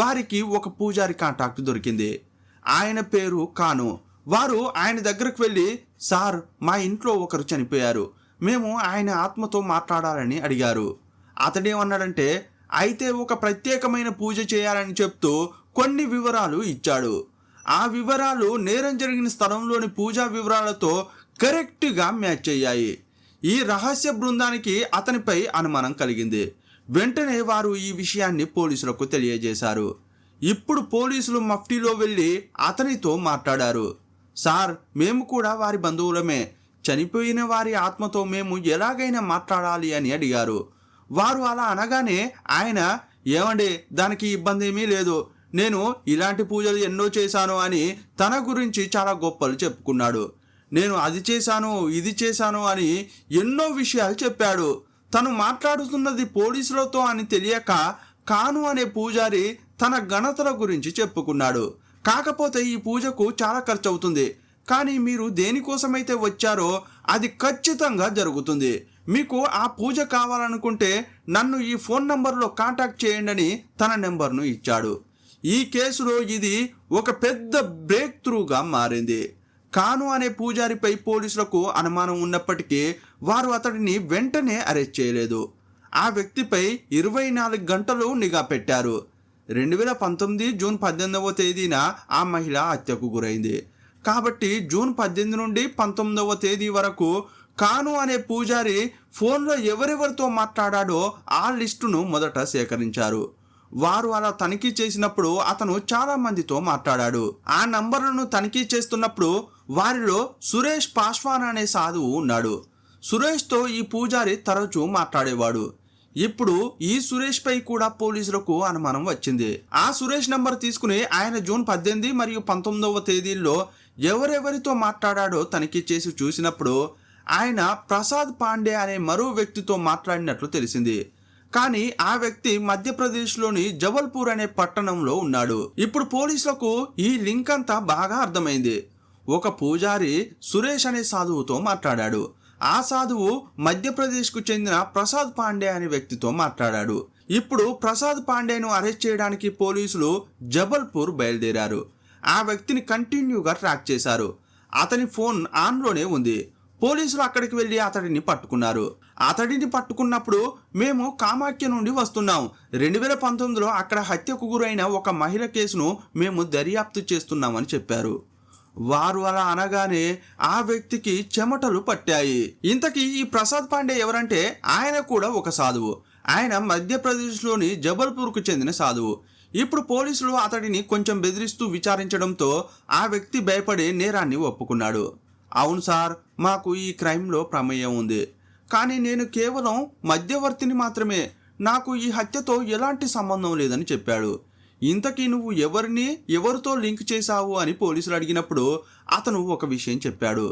వారికి ఒక పూజారి కాంటాక్ట్ దొరికింది. ఆయన పేరు కాను. వారు ఆయన దగ్గరకు వెళ్ళి, సార్, మా ఇంట్లో ఒకరు చనిపోయారు, మేము ఆయన ఆత్మతో మాట్లాడాలని అడిగారు. అతడేమన్నాడంటే, అయితే ఒక ప్రత్యేకమైన పూజ చేయాలని చెప్తూ కొన్ని వివరాలు ఇచ్చాడు. ఆ వివరాలు నేరం జరిగిన స్థలంలోని పూజా వివరాలతో కరెక్ట్గా మ్యాచ్ అయ్యాయి. ఈ రహస్య బృందానికి అతనిపై అనుమానం కలిగింది. వెంటనే వారు ఈ విషయాన్ని పోలీసులకు తెలియజేశారు. ఇప్పుడు పోలీసులు మఫ్టీలో వెళ్ళి అతనితో మాట్లాడారు. సార్, మేము కూడా వారి బంధువులమే, చనిపోయిన వారి ఆత్మతో మేము ఎలాగైనా మాట్లాడాలి అని అడిగారు. వారు అలా అనగానే ఆయన, ఏమండి, దానికి ఇబ్బంది ఏమీ లేదు, నేను ఇలాంటి పూజలు ఎన్నో చేశాను అని తన గురించి చాలా గొప్పలు చెప్పుకున్నాడు. నేను అది చేశాను, ఇది చేశాను అని ఎన్నో విషయాలు చెప్పాడు. తను మాట్లాడుతున్నది పోలీసులతో అని తెలియక కాను అనే పూజారి తన ఘనతల గురించి చెప్పుకున్నాడు. కాకపోతే ఈ పూజకు చాలా ఖర్చు అవుతుంది, కానీ మీరు దేనికోసమైతే వచ్చారో అది ఖచ్చితంగా జరుగుతుంది. మీకు ఆ పూజ కావాలనుకుంటే నన్ను ఈ ఫోన్ నంబర్లో కాంటాక్ట్ చేయండి అని తన నెంబర్ను ఇచ్చాడు. ఈ కేసులో ఇది ఒక పెద్ద బ్రేక్ త్రూగా మారింది. కాను అనే పూజారిపై పోలీసులకు అనుమానం ఉన్నప్పటికీ వారు అతడిని వెంటనే అరెస్ట్ చేయలేదు. ఆ వ్యక్తిపై 24 గంటలు నిఘా పెట్టారు. 2019 జూన్ 18వ తేదీన ఆ మహిళ హత్యకు గురైంది. కాబట్టి జూన్ 18 నుండి 19వ తేదీ వరకు కాను అనే పూజారి ఫోన్లో ఎవరెవరితో మాట్లాడాడో ఆ లిస్టును మొదట సేకరించారు. వారు అలా తనిఖీ చేసినప్పుడు అతను చాలా మందితో మాట్లాడాడు. ఆ నంబర్లను తనిఖీ చేస్తున్నప్పుడు వారిలో సురేష్ పాస్వాన్ అనే సాధువు ఉన్నాడు. సురేష్తో ఈ పూజారి తరచూ మాట్లాడేవాడు. ఇప్పుడు ఈ సురేష్ పై కూడా పోలీసులకు అనుమానం వచ్చింది. ఆ సురేష్ నంబర్ తీసుకుని ఆయన జూన్ 18 మరియు 19వ తేదీల్లో ఎవరెవరితో మాట్లాడాడో తనిఖీ చేసి చూసినప్పుడు ఆయన ప్రసాద్ పాండే అనే మరో వ్యక్తితో మాట్లాడినట్లు తెలిసింది. కానీ ఆ వ్యక్తి మధ్యప్రదేశ్లోని జబల్పూర్ అనే పట్టణంలో ఉన్నాడు. ఇప్పుడు పోలీసులకు ఈ లింక్ అంతా బాగా అర్థమైంది. ఒక పూజారి సురేష్ అనే సాధువుతో మాట్లాడాడు. ఆ సాధువు మధ్యప్రదేశ్కు చెందిన ప్రసాద్ పాండే అనే వ్యక్తితో మాట్లాడాడు. ఇప్పుడు ప్రసాద్ పాండేను అరెస్ట్ చేయడానికి పోలీసులు జబల్పూర్ బయలుదేరారు. ఆ వ్యక్తిని కంటిన్యూగా ట్రాక్ చేశారు. అతని ఫోన్ ఆన్లోనే ఉంది. పోలీసులు అక్కడికి వెళ్ళి అతడిని పట్టుకున్నారు. అతడిని పట్టుకున్నప్పుడు, మేము కామాఖ్య నుండి వస్తున్నాం, 2019లో అక్కడ హత్యకు గురైన ఒక మహిళ కేసును మేము దర్యాప్తు చేస్తున్నామని చెప్పారు. వారు అలా అనగానే ఆ వ్యక్తికి చెమటలు పట్టాయి. ఇంతకీ ఈ ప్రసాద్ పాండే ఎవరంటే ఆయన కూడా ఒక సాధువు. ఆయన మధ్యప్రదేశ్లోని జబల్పూర్కు చెందిన సాధువు. ఇప్పుడు పోలీసులు అతడిని కొంచెం బెదిరిస్తూ విచారించడంతో ఆ వ్యక్తి భయపడి నేరాన్ని ఒప్పుకున్నాడు. అవును సార్, మాకు ఈ క్రైమ్లో ప్రమేయం ఉంది, కానీ నేను కేవలం మధ్యవర్తిని మాత్రమే, నాకు ఈ హత్యతో ఎలాంటి సంబంధం లేదని చెప్పాడు. ఇంతకీ నువ్వు ఎవరితో లింక్ చేశావు అని పోలీసులు అడిగినప్పుడు అతను ఒక విషయం చెప్పాడు.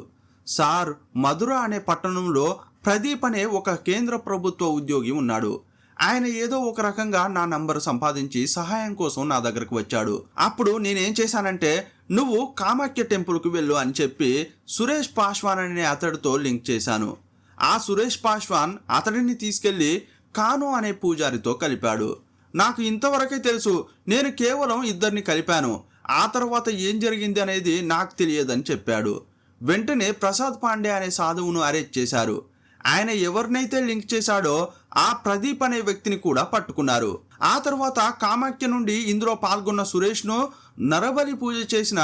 సార్, మధుర అనే పట్టణంలో ప్రదీప్ అనే ఒక కేంద్ర ప్రభుత్వ ఉద్యోగి ఉన్నాడు. ఆయన ఏదో ఒక రకంగా నా నంబర్ సంపాదించి సహాయం కోసం నా దగ్గరకు వచ్చాడు. అప్పుడు నేనేం చేశానంటే, నువ్వు కామాఖ్య టెంపుల్కి వెళ్ళు అని చెప్పి సురేష్ పాస్వాన్ అనే అతడితో లింక్ చేశాను. ఆ సురేష్ పాస్వాన్ అతడిని తీసుకెళ్లి కాను అనే పూజారితో కలిపాడు. నాకు ఇంతవరకే తెలుసు, నేను కేవలం 2 కలిపాను. ఆ తర్వాత ఏం జరిగింది అనేది నాకు తెలియదని చెప్పాడు. వెంటనే ప్రసాద్ పాండే అనే సాధువును అరెస్ట్ చేశారు. ఆయన ఎవరినైతే లింక్ చేశాడో ఆ ప్రదీప్ అనే వ్యక్తిని కూడా పట్టుకున్నారు. ఆ తర్వాత కామాఖ్య నుండి ఇందులో పాల్గొన్న సురేష్ను, నరబలి పూజ చేసిన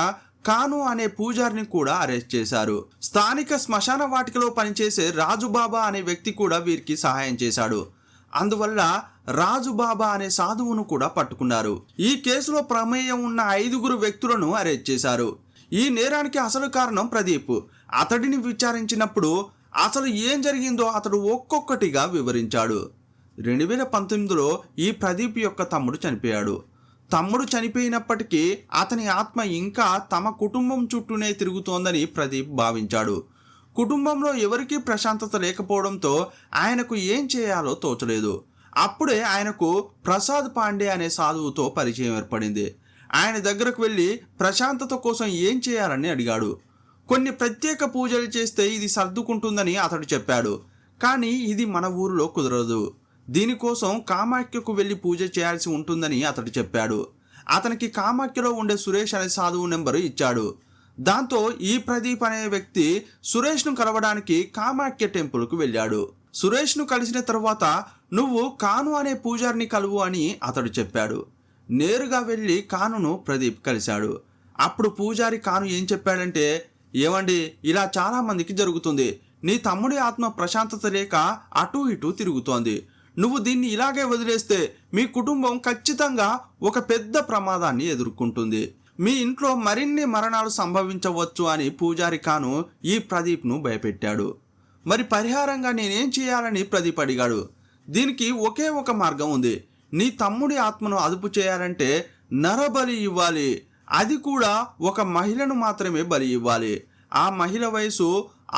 కాను అనే పూజారిని కూడా అరెస్ట్ చేశారు. స్థానిక శ్మశాన వాటికలో పనిచేసే రాజుబాబా అనే వ్యక్తి కూడా వీరికి సహాయం చేశాడు. అందువల్ల రాజుబాబా అనే సాధువును కూడా పట్టుకున్నారు. ఈ కేసులో ప్రమేయం ఉన్న 5 వ్యక్తులను అరెస్ట్ చేశారు. ఈ నేరానికి అసలు కారణం ప్రదీప్. అతడిని విచారించినప్పుడు అసలు ఏం జరిగిందో అతడు ఒక్కొక్కటిగా వివరించాడు. 2019లో ఈ ప్రదీప్ యొక్క తమ్ముడు చనిపోయాడు. తమ్ముడు చనిపోయినప్పటికీ అతని ఆత్మ ఇంకా తమ కుటుంబం చుట్టూనే తిరుగుతోందని ప్రదీప్ భావించాడు. కుటుంబంలో ఎవరికీ ప్రశాంతత లేకపోవడంతో ఆయనకు ఏం చేయాలో తోచలేదు. అప్పుడే ఆయనకు ప్రసాద్ పాండే అనే సాధువుతో పరిచయం ఏర్పడింది. ఆయన దగ్గరకు వెళ్ళి ప్రశాంతత కోసం ఏం చేయాలని అడిగాడు. కొన్ని ప్రత్యేక పూజలు చేస్తే ఇది సర్దుకుంటుందని అతడు చెప్పాడు. కానీ ఇది మన ఊరిలో కుదరదు. దీనికోసం కామాఖ్యకు వెళ్ళి పూజ చేయాల్సి ఉంటుందని అతడు చెప్పాడు. అతనికి కామాఖ్యలో ఉండే సురేష్ అనే సాధువు నెంబరు ఇచ్చాడు. దాంతో ఈ ప్రదీప్ అనే వ్యక్తి సురేష్ను కలవడానికి కామాఖ్య టెంపుల్కు వెళ్ళాడు. సురేష్ను కలిసిన తర్వాత నువ్వు కాను అనే పూజారిని కలువు అని అతడు చెప్పాడు. నేరుగా వెళ్ళి కానును ప్రదీప్ కలిశాడు. అప్పుడు పూజారి కాను ఏం చెప్పాడంటే, ఏమండి, ఇలా చాలామందికి జరుగుతుంది. నీ తమ్ముడి ఆత్మ ప్రశాంతత లేక అటూ ఇటూ తిరుగుతోంది. నువ్వు దీన్ని ఇలాగే వదిలేస్తే మీ కుటుంబం ఖచ్చితంగా ఒక పెద్ద ప్రమాదాన్ని ఎదుర్కొంటుంది. మీ ఇంట్లో మరిన్ని మరణాలు సంభవించవచ్చు అని పూజారి కాను ఈ ప్రదీప్ను భయపెట్టాడు. మరి పరిహారంగా నేనేం చేయాలని ప్రదీప్ అడిగాడు. దీనికి ఒకే ఒక మార్గం ఉంది. నీ తమ్ముడి ఆత్మను అదుపు చేయాలంటే నరబలి ఇవ్వాలి. అది కూడా ఒక మహిళను మాత్రమే బలి ఇవ్వాలి. ఆ మహిళ వయసు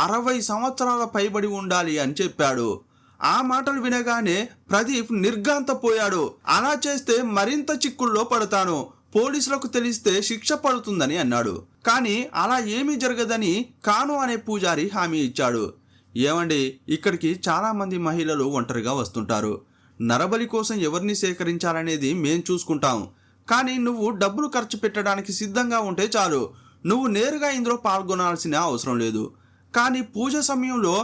60 సంవత్సరాల పైబడి ఉండాలి అని చెప్పాడు. ఆ మాటలు వినగానే ప్రదీప్ నిర్ఘాంతపోయాడు. అలా చేస్తే మరింత చిక్కుల్లో పడతాను, పోలీసులకు తెలిస్తే శిక్ష పడుతుందని అన్నాడు. కానీ అలా ఏమీ జరగదని కాను అనే పూజారి హామీ ఇచ్చాడు. ఏమండి, ఇక్కడికి చాలామంది మహిళలు ఒంటరిగా వస్తుంటారు. నరబలి కోసం ఎవరిని సేకరించాలనేది మేం చూసుకుంటాం. కానీ నువ్వు డబ్బులు ఖర్చు పెట్టడానికి సిద్ధంగా ఉంటే చాలు. నువ్వు నేరుగా ఇందులో పాల్గొనాల్సిన అవసరం లేదు. కానీ పూజ సమయంలో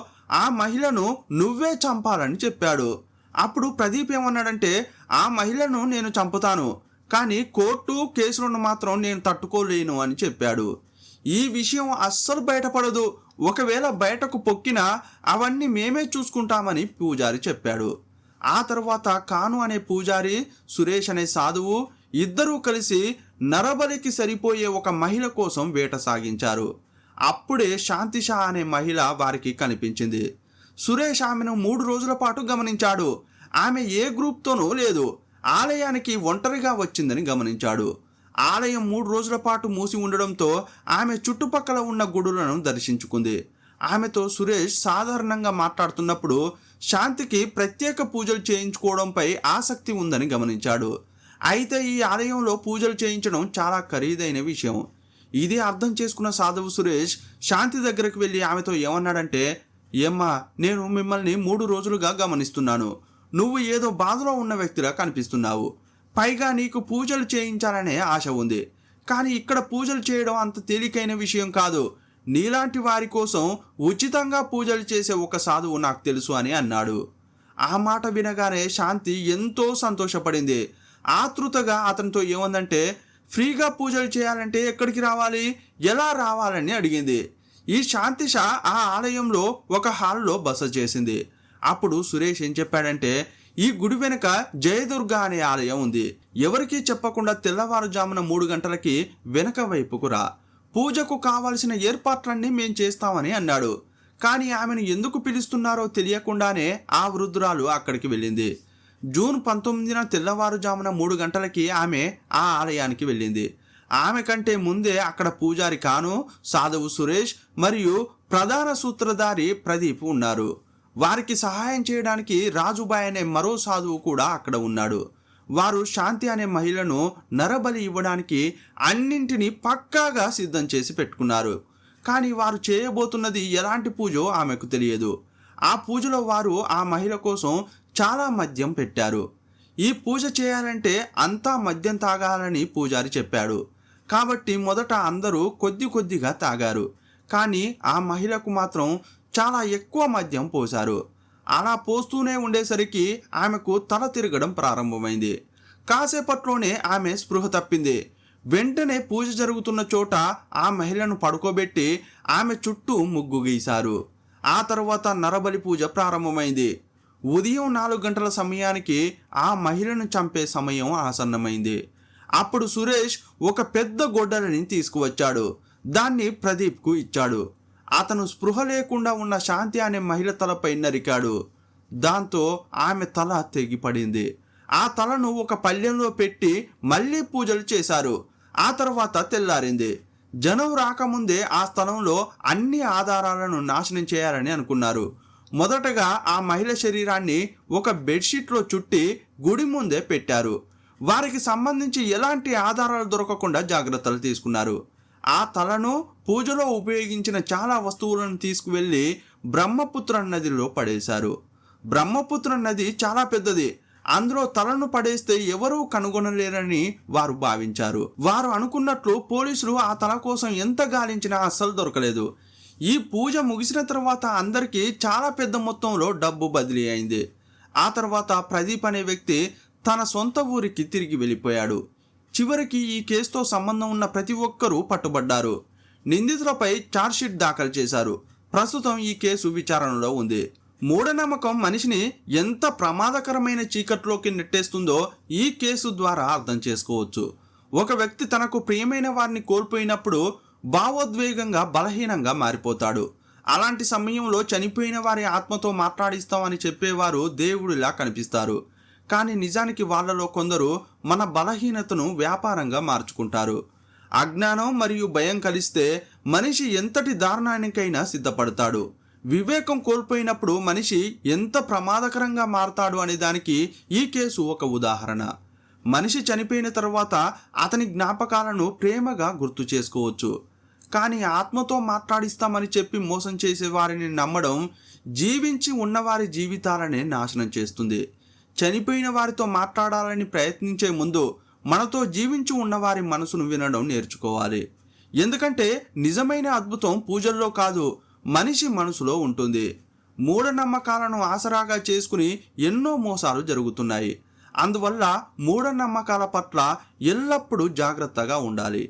ఆ మహిళను నువ్వే చంపాలని చెప్పాడు. అప్పుడు ప్రదీప్ ఏమన్నాడంటే, ఆ మహిళను నేను చంపుతాను, కానీ కోర్టు కేసులను మాత్రం నేను తట్టుకోలేను అని చెప్పాడు. ఈ విషయం అస్సలు బయటపడదు. ఒకవేళ బయటకు పొక్కినా అవన్నీ మేమే చూసుకుంటామని పూజారి చెప్పాడు. ఆ తర్వాత కాను అనే పూజారి, సురేష్ అనే సాధువు ఇద్దరూ కలిసి నరబలికి సరిపోయే ఒక మహిళ కోసం వేట సాగించారు. అప్పుడే శాంతిషా అనే మహిళ వారికి కనిపించింది. సురేష్ ఆమెను 3 రోజుల పాటు గమనించాడు. ఆమె ఏ గ్రూప్తోనూ లేదు. ఆలయానికి ఒంటరిగా వచ్చిందని గమనించాడు. ఆలయం 3 రోజుల పాటు మూసి ఉండడంతో ఆమె చుట్టుపక్కల ఉన్న గుడులను దర్శించుకుంది. ఆమెతో సురేష్ సాధారణంగా మాట్లాడుతున్నప్పుడు శాంతికి ప్రత్యేక పూజలు చేయించుకోవడంపై ఆసక్తి ఉందని గమనించాడు. అయితే ఈ ఆలయంలో పూజలు చేయించడం చాలా ఖరీదైన విషయం. ఇది అర్థం చేసుకున్న సాధువు సురేష్ శాంతి దగ్గరకు వెళ్ళి ఆమెతో ఏమన్నాడంటే, ఏమ్మా, నేను మిమ్మల్ని 3 రోజులుగా గమనిస్తున్నాను. నువ్వు ఏదో బాధలో ఉన్న వ్యక్తిలా కనిపిస్తున్నావు. పైగా నీకు పూజలు చేయించాలనే ఆశ ఉంది. కానీ ఇక్కడ పూజలు చేయడం అంత తేలికైన విషయం కాదు. నీలాంటి వారి కోసం ఉచితంగా పూజలు చేసే ఒక సాధువు నాకు తెలుసు అని అన్నాడు. ఆ మాట వినగానే శాంతి ఎంతో సంతోషపడింది. ఆతృతగా అతనితో ఏమందంటే, ఫ్రీగా పూజలు చేయాలంటే ఎక్కడికి రావాలి, ఎలా రావాలని అడిగింది. ఈ శాంతిష ఆ ఆలయంలో ఒక హాల్లో బస చేసింది. అప్పుడు సురేష్ ఏం చెప్పాడంటే, ఈ గుడి వెనుక జయదుర్గ అనే ఆలయం ఉంది. ఎవరికీ చెప్పకుండా తెల్లవారుజామున 3 గంటలకి వెనక వైపుకు రా. పూజకు కావాల్సిన ఏర్పాట్లన్నీ మేం చేస్తామని అన్నాడు. కానీ ఆమెను ఎందుకు పిలుస్తున్నారో తెలియకుండానే ఆ వృద్ధురాలు అక్కడికి వెళ్ళింది. జూన్ 19న తెల్లవారుజామున 3 గంటలకి ఆమె ఆ ఆలయానికి వెళ్ళింది. ఆమె కంటే ముందే అక్కడ పూజారి కాను, సాధువు సురేష్ మరియు ప్రధాన సూత్రధారి ప్రదీప్ ఉన్నారు. వారికి సహాయం చేయడానికి రాజుబాయ్ అనే మరో సాధువు కూడా అక్కడ ఉన్నాడు. వారు శాంతి అనే మహిళను నరబలి ఇవ్వడానికి అన్నింటినీ పక్కాగా సిద్ధం చేసి పెట్టుకున్నారు. కానీ వారు చేయబోతున్నది ఎలాంటి పూజో ఆమెకు తెలియదు. ఆ పూజలో వారు ఆ మహిళ కోసం చాలా మద్యం పెట్టారు. ఈ పూజ చేయాలంటే అంతా మద్యం తాగాలని పూజారి చెప్పాడు. కాబట్టి మొదట అందరూ కొద్ది కొద్దిగా తాగారు. కానీ ఆ మహిళకు మాత్రం చాలా ఎక్కువ మద్యం పోశారు. అలా పోస్తూనే ఉండేసరికి ఆమెకు తల తిరగడం ప్రారంభమైంది. కాసేపట్లోనే ఆమె స్పృహ తప్పింది. వెంటనే పూజ జరుగుతున్న చోట ఆ మహిళను పడుకోబెట్టి ఆమె చుట్టూ ముగ్గు గీశారు. ఆ తర్వాత నరబలి పూజ ప్రారంభమైంది. ఉదయం 4 గంటల సమయానికి ఆ మహిళను చంపే సమయం ఆసన్నమైంది. అప్పుడు సురేష్ ఒక పెద్ద గొడ్డలిని తీసుకువచ్చాడు. దాన్ని ప్రదీప్కు ఇచ్చాడు. అతను స్పృహ లేకుండా ఉన్న శాంతి అనే మహిళ తలపై నరికాడు. దాంతో ఆమె తల తెగిపడింది. ఆ తలను ఒక పళ్ళెంలో పెట్టి మళ్ళీ పూజలు చేశారు. ఆ తర్వాత తెల్లారింది. జనం రాకముందే ఆ స్థలంలో అన్ని ఆధారాలను నాశనం చేయాలని అనుకున్నారు. మొదటగా ఆ మహిళ శరీరాన్ని ఒక బెడ్షీట్లో చుట్టి గుడి ముందే పెట్టారు. వారికి సంబంధించి ఎలాంటి ఆధారాలు దొరకకుండా జాగ్రత్తలు తీసుకున్నారు. ఆ తలను, పూజలో ఉపయోగించిన చాలా వస్తువులను తీసుకువెళ్ళి బ్రహ్మపుత్ర నదిలో పడేశారు. బ్రహ్మపుత్ర నది చాలా పెద్దది. అందులో తలను పడేస్తే ఎవరూ కనుగొనలేరని వారు భావించారు. వారు అనుకున్నట్లు పోలీసులు ఆ తల కోసం ఎంత గాలించినా అస్సలు దొరకలేదు. ఈ పూజ ముగిసిన తర్వాత అందరికీ చాలా పెద్ద మొత్తంలో డబ్బు బదిలీ అయింది. ఆ తర్వాత ప్రదీప్ అనే వ్యక్తి తన సొంత ఊరికి తిరిగి వెళ్ళిపోయాడు. చివరికి ఈ కేసుతో సంబంధం ఉన్న ప్రతి ఒక్కరూ పట్టుబడ్డారు. నిందితులపై ఛార్జ్షీట్ దాఖలు చేశారు. ప్రస్తుతం ఈ కేసు విచారణలో ఉంది. మూఢనమ్మకం మనిషిని ఎంత ప్రమాదకరమైన చీకట్లోకి నెట్టేస్తుందో ఈ కేసు ద్వారా అర్థం చేసుకోవచ్చు. ఒక వ్యక్తి తనకు ప్రియమైన వారిని కోల్పోయినప్పుడు భావోద్వేగంగా బలహీనంగా మారిపోతాడు. అలాంటి సమయంలో చనిపోయిన వారి ఆత్మతో మాట్లాడిస్తామని చెప్పేవారు దేవుడిలా కనిపిస్తారు. కానీ నిజానికి వాళ్ళలో కొందరు మన బలహీనతను వ్యాపారంగా మార్చుకుంటారు. అజ్ఞానం మరియు భయం కలిస్తే మనిషి ఎంతటి దారుణానికైనా సిద్ధపడతాడు. వివేకం కోల్పోయినప్పుడు మనిషి ఎంత ప్రమాదకరంగా మారతాడు అనే దానికి ఈ కేసు ఒక ఉదాహరణ. మనిషి చనిపోయిన తర్వాత అతని జ్ఞాపకాలను ప్రేమగా గుర్తు చేసుకోవచ్చు. కానీ ఆత్మతో మాట్లాడిస్తామని చెప్పి మోసం చేసే వారిని నమ్మడం జీవించి ఉన్నవారి జీవితాలనే నాశనం చేస్తుంది. చనిపోయిన వారితో మాట్లాడాలని ప్రయత్నించే ముందు మనతో జీవించి ఉన్నవారి మనసును వినడం నేర్చుకోవాలి. ఎందుకంటే నిజమైన అద్భుతం పూజల్లో కాదు, మనిషి మనసులో ఉంటుంది. మూఢనమ్మకాలను ఆసరాగా చేసుకుని ఎన్నో మోసాలు జరుగుతున్నాయి. అందువల్ల మూఢనమ్మకాల పట్ల ఎల్లప్పుడూ జాగ్రత్తగా ఉండాలి.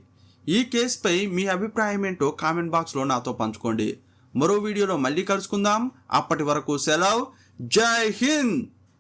ఈ కేసుపై మీ అభిప్రాయం ఏంటో కామెంట్ బాక్స్లో నాతో పంచుకోండి. మరో వీడియోలో మళ్ళీ కలుసుకుందాం. అప్పటి వరకు సెలవు. జై హింద్.